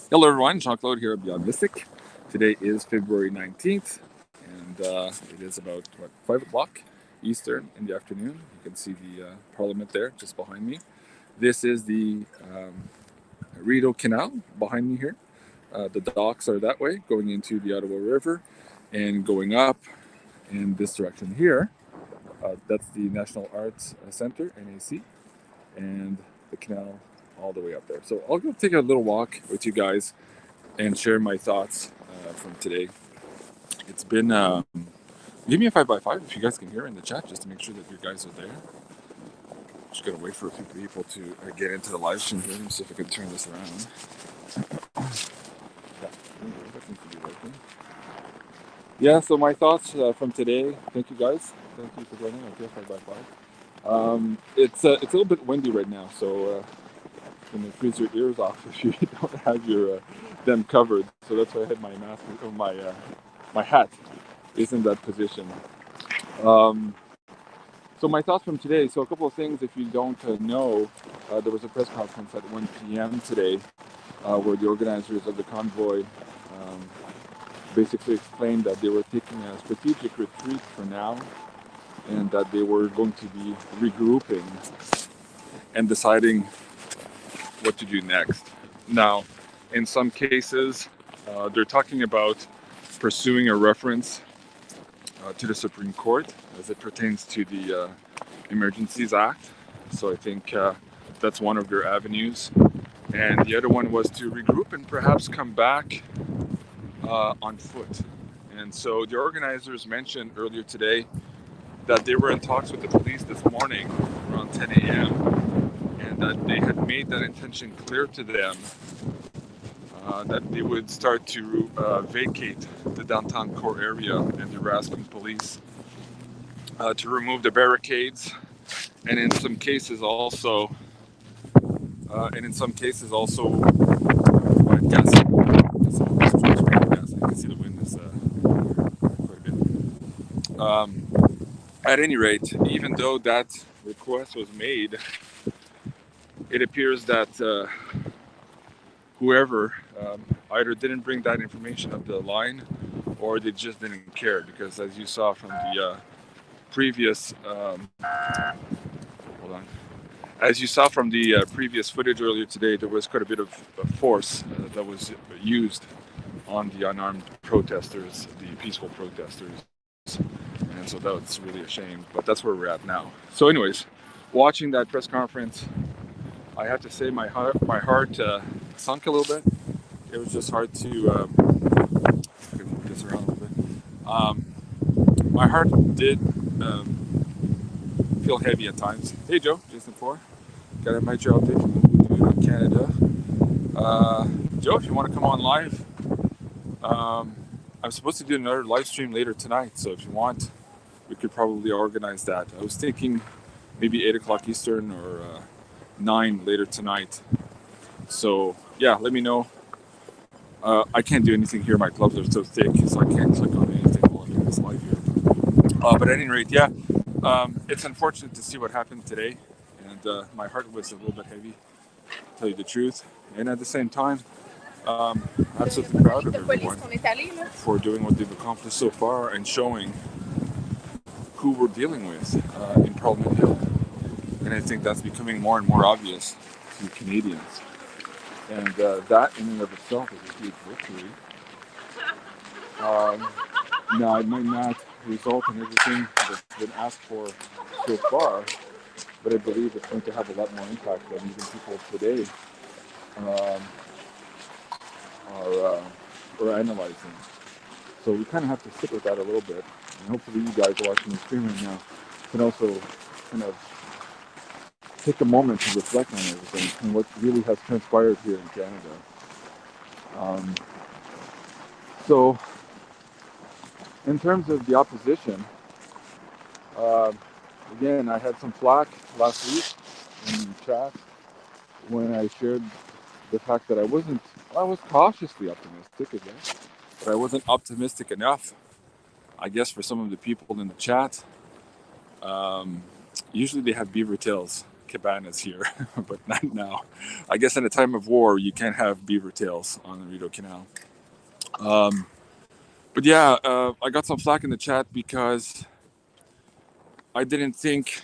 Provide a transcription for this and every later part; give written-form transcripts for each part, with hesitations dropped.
Hello everyone, Jean-Claude here at BeyondMystic. Today is February 19th, and it is about 5 o'clock Eastern in the afternoon. You can see the Parliament there just behind me. This is the Rideau Canal behind me here. The docks are that way, going into the Ottawa River, and going up in this direction here. That's the National Arts Center, NAC, and the canal all the way up there. So I'll go take a little walk with you guys and share my thoughts from today. It's been, give me a 5x5 if you guys can hear in the chat, just to make sure that you guys are there. Just gonna wait for a few people to get into the live stream here. Let me see if I can turn this around. Yeah, so my thoughts from today. Thank you guys. Thank you for joining. Okay, 5x5. It's a little bit windy right now, so going to freeze your ears off if you don't have your them covered. So that's why I had my mask, my hat is in that position. So my thoughts from today. So a couple of things. If you don't know, there was a press conference at 1 p.m. today, where the organizers of the convoy basically explained that they were taking a strategic retreat for now, and that they were going to be regrouping and deciding what to do next. Now, in some cases, they're talking about pursuing a reference to the Supreme Court as it pertains to the Emergencies Act. So I think that's one of their avenues. And the other one was to regroup and perhaps come back on foot. And so the organizers mentioned earlier today that they were in talks with the police this morning around 10 a.m. and that they had made that intention clear to them, that they would start to vacate the downtown core area, and they were asking police to remove the barricades, and in some cases also, gas. I can see the wind is quite a bit. At any rate, even though that request was made, it appears that whoever either didn't bring that information up the line, or they just didn't care, because as you saw from the previous previous footage earlier today, there was quite a bit of force that was used on the unarmed protesters, the peaceful protesters, and so that's really a shame. But that's where we're at now. So, anyways, watching that press conference, I have to say my heart sunk a little bit. It was just hard to. I can move this around a little bit. My heart did feel heavy at times. Hey Joe, Jason 4. Got a major update from Canada. Joe, if you want to come on live, I'm supposed to do another live stream later tonight. So if you want, we could probably organize that. I was thinking maybe 8 o'clock Eastern or 9 later tonight. So yeah, let me know. I can't do anything here. My gloves are so thick, so I can't click on anything while I'm doing this live here. But at any rate, yeah, it's unfortunate to see what happened today, and my heart was a little bit heavy, to tell you the truth. And at the same time, I'm absolutely proud of everyone for doing what they've accomplished so far and showing who we're dealing with in Parliament Hill. And I think that's becoming more and more obvious to Canadians. And that in and of itself is a huge victory. Now, it might not result in everything that's been asked for so far, but I believe it's going to have a lot more impact than even people today are analyzing. So we kind of have to sit with that a little bit. And hopefully you guys watching the stream right now can also kind of take a moment to reflect on everything and what really has transpired here in Canada. So, in terms of the opposition, again, I had some flack last week in chat when I shared the fact that I was cautiously optimistic, I guess, but I wasn't optimistic enough, I guess, for some of the people in the chat. Usually they have beaver tails, cabanas here, but not now. I guess in a time of war, you can't have beaver tails on the Rideau Canal. But yeah, I got some flack in the chat because I didn't think,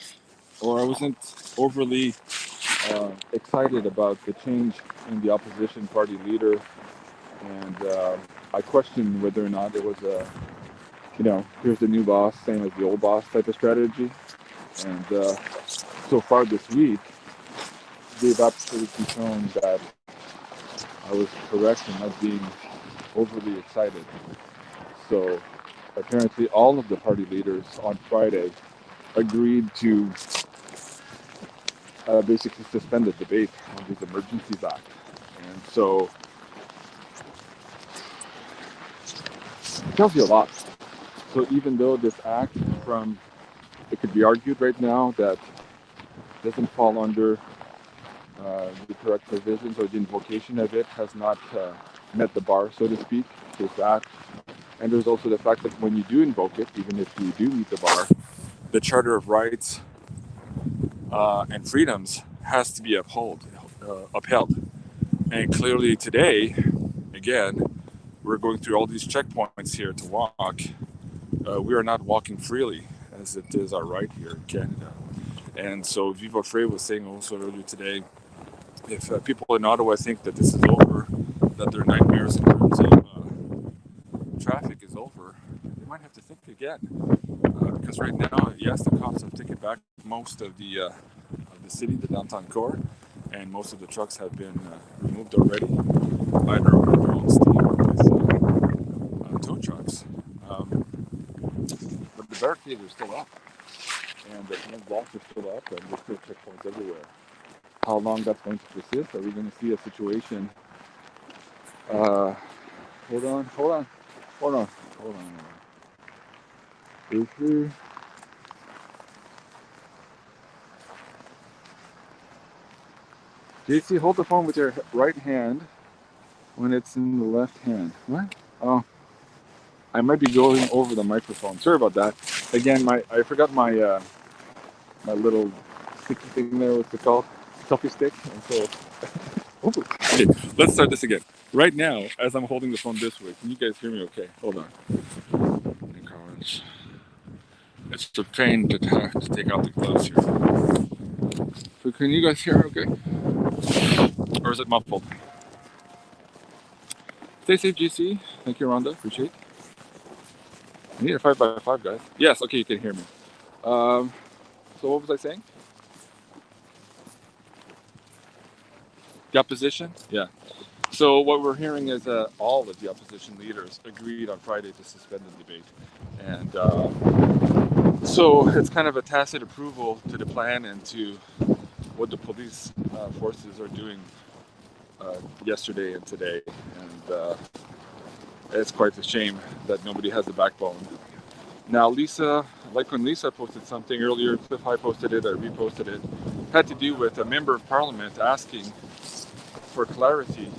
or I wasn't overly excited about the change in the opposition party leader, and I questioned whether or not it was a, here's the new boss, same as the old boss type of strategy. And so far this week, they've absolutely shown that I was correct in not being overly excited. So apparently all of the party leaders on Friday agreed to basically suspend the debate on these emergencies act. And so it tells you a lot. So even though this act it could be argued right now that doesn't fall under the correct provisions, or the invocation of it has not met the bar, so to speak. There's that. And there's also the fact that when you do invoke it, even if you do meet the bar, the Charter of Rights and Freedoms has to be upheld. And clearly today, again, we're going through all these checkpoints here to walk. We are not walking freely, as it is our right here in Canada. And so Viva Frey was saying also earlier today, if people in Ottawa think that this is over, that their nightmares in terms of traffic is over, they might have to think again. Because right now, yes, the cops have taken back most of the city, the downtown core, and most of the trucks have been removed already, either with their own steam or with tow trucks. But the barricades are still up, and the blocks are still up, and there's still checkpoints everywhere. How long that's going to persist? Are we going to see a situation? Hold on. JC, hold the phone with your right hand when it's in the left hand. What? Oh, I might be going over the microphone. Sorry about that. Again, I forgot my my little sticky thing there. What's it called? Selfie stick. And so, okay, let's start this again. Right now, as I'm holding the phone this way, can you guys hear me okay? Hold on. It's a pain to take out the gloves here. So can you guys hear okay? Or is it muffled? Stay safe, GC. Thank you, Rhonda. Appreciate it. I need a 5x5, guys. Yes, okay, you can hear me. So what was I saying? The opposition? Yeah. So what we're hearing is all of the opposition leaders agreed on Friday to suspend the debate. And so it's kind of a tacit approval to the plan and to what the police forces are doing yesterday and today. And it's quite a shame that nobody has the backbone. Now Lisa, like when Lisa posted something earlier, Cliff High posted it, I reposted it, had to do with a member of parliament asking for clarity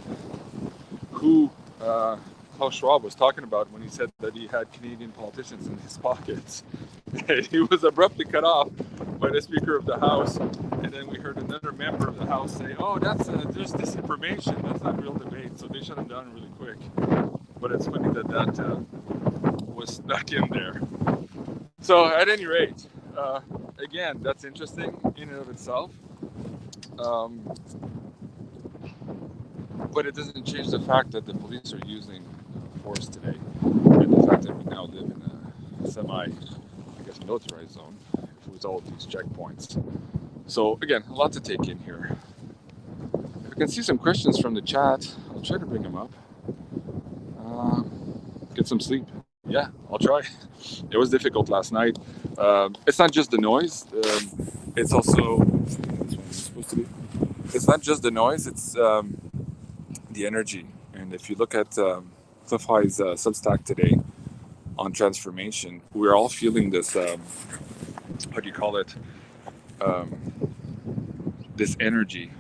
who Klaus Schwab was talking about when he said that he had Canadian politicians in his pockets. He was abruptly cut off by the Speaker of the House, and then we heard another member of the House say, oh, that's there's disinformation, that's not real debate, so they shut him down really quick. But it's funny that was stuck in there. So at any rate, again, that's interesting in and of itself. But it doesn't change the fact that the police are using force today, and the fact that we now live in a militarized zone with all of these checkpoints. So again, a lot to take in here. If I can see some questions from the chat, I'll try to bring them up. Get some sleep. Yeah, I'll try. It was difficult last night. It's not just the noise. It's also it's not just the noise. It's the energy. And if you look at Cliff High's Substack today on transformation, we're all feeling this. How do you call it? This energy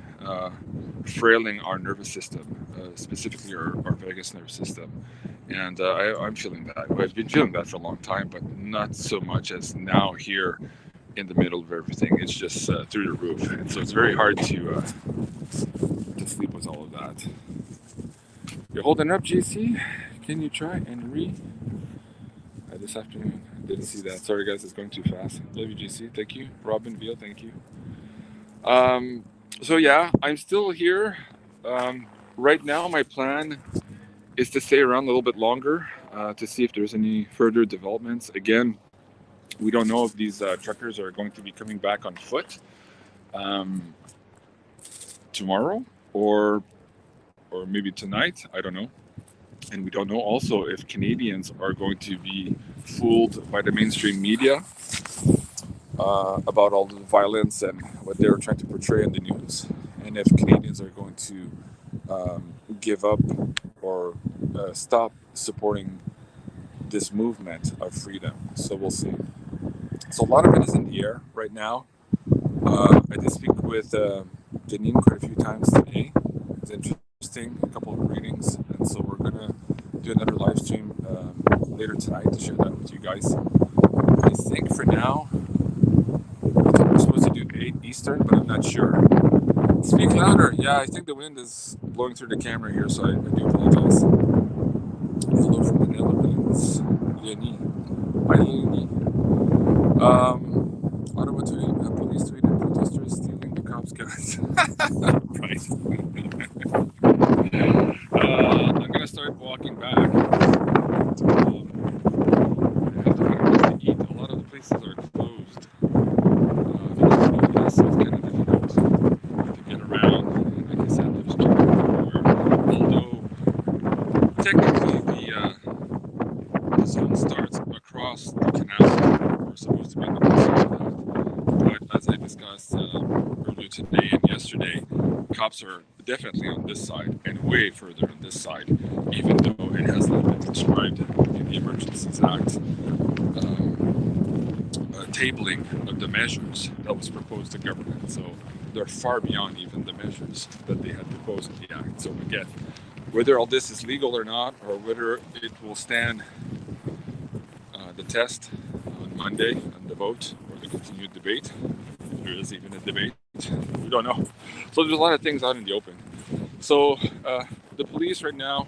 frailing our nervous system, specifically our vagus nerve system. And I'm feeling that. I've been feeling that for a long time, but not so much as now here in the middle of everything. It's just through the roof, and so it's very hard to sleep with all of that. You're holding up, JC. Can you try and read this afternoon? Didn't see that. Sorry, guys, it's going too fast. Love you, JC. Thank you. Robin Veal, thank you. So yeah, I'm still here. Right now, my plan is to stay around a little bit longer to see if there's any further developments. Again, we don't know if these truckers are going to be coming back on foot tomorrow or maybe tonight. I don't know. And we don't know also if Canadians are going to be fooled by the mainstream media about all the violence and what they're trying to portray in the news, and if Canadians are going to give up or stop supporting this movement of freedom. So we'll see. So a lot of it is in the air right now. I did speak with Janine quite a few times today. It's interesting, a couple of readings, and so we're gonna do another live stream later tonight to share that with you guys. I think for now, I think we're supposed to do 8 Eastern, but I'm not sure. Speak louder. Yeah, I think the wind is blowing through the camera here, so I do apologize. Hello from the Netherlands, Leonie. Hi, Leonie. Ottawa police tweeted protesters stealing the cops' guns. Right. I'm gonna start walking back. I have to find a place to eat. A lot of the places are closed. So it's kind of difficult to get around. And like I said, there's traffic everywhere. Although technically the zone starts across the canal. We're supposed to be in the middle of that. But as I discussed earlier today and yesterday, cops are definitely on this side and way further on this side, even though it has not been described in the Emergencies Act tabling of the measures that was proposed to government. So they're far beyond even the measures that they had proposed in the Act. So again, whether all this is legal or not, or whether it will stand the test on Monday on the vote or the continued debate, if there is even a debate, we don't know. So there's a lot of things out in the open. So the police right now,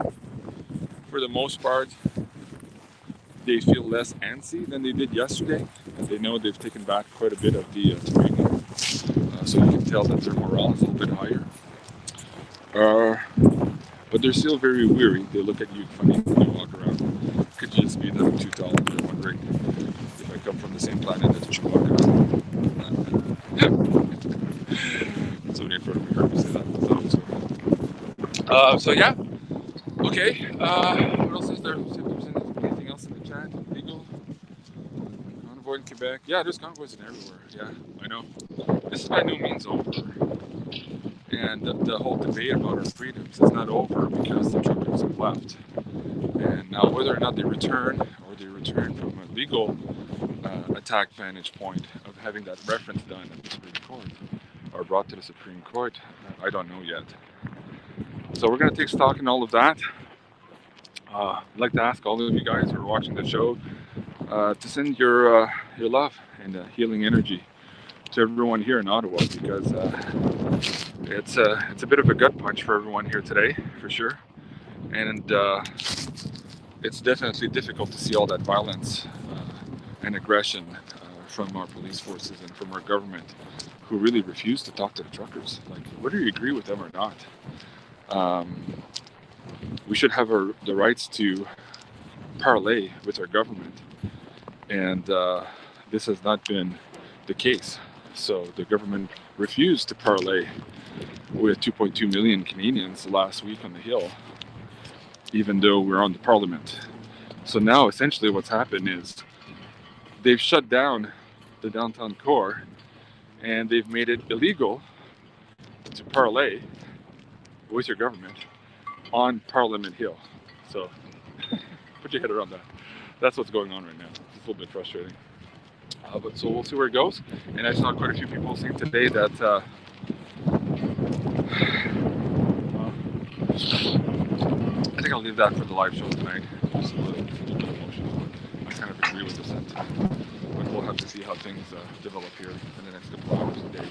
for the most part, they feel less antsy than they did yesterday. And they know they've taken back quite a bit of the terrain. So you can tell that their morale is a little bit higher. But they're still very weary. They look at you funny when you walk around. It could just be that I'm too tall and they're wondering if I come from the same planet as Chewbacca. Somebody in front of me heard me say that. So yeah. Okay. What else is there? See if there's anything else in the chat. Legal. Convoy in Quebec. Yeah, there's convoys in everywhere. Yeah, I know. This is by no means over. And the whole debate about our freedoms is not over because the truckers have left. And now whether or not they return, or they return from a legal attack vantage point of having that reference done at the Supreme Court, or brought to the Supreme Court, I don't know yet. So we're going to take stock in all of that. I'd like to ask all of you guys who are watching the show to send your love and healing energy to everyone here in Ottawa, because it's a bit of a gut punch for everyone here today, for sure. And it's definitely difficult to see all that violence and aggression from our police forces and from our government, who really refuse to talk to the truckers. Like, whether you agree with them or not, we should have the rights to parley with our government. And this has not been the case. So the government refused to parley with 2.2 million Canadians last week on the Hill, even though we're on the Parliament. So now essentially what's happened is they've shut down the downtown core, and they've made it illegal to parley with your government on Parliament Hill. So put your head around that. That's what's going on right now. It's a little bit frustrating. But so we'll see where it goes. And I saw quite a few people saying today that I think I'll leave that for the live show tonight. Just a little bit emotional. I kind of agree with the sentiment. but we'll have to see how things develop here in the next couple of hours and days.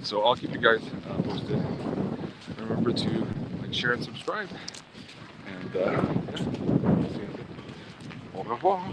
So I'll keep you guys posted. Remember to like, share, and subscribe. And yeah, see you in a bit. Au revoir.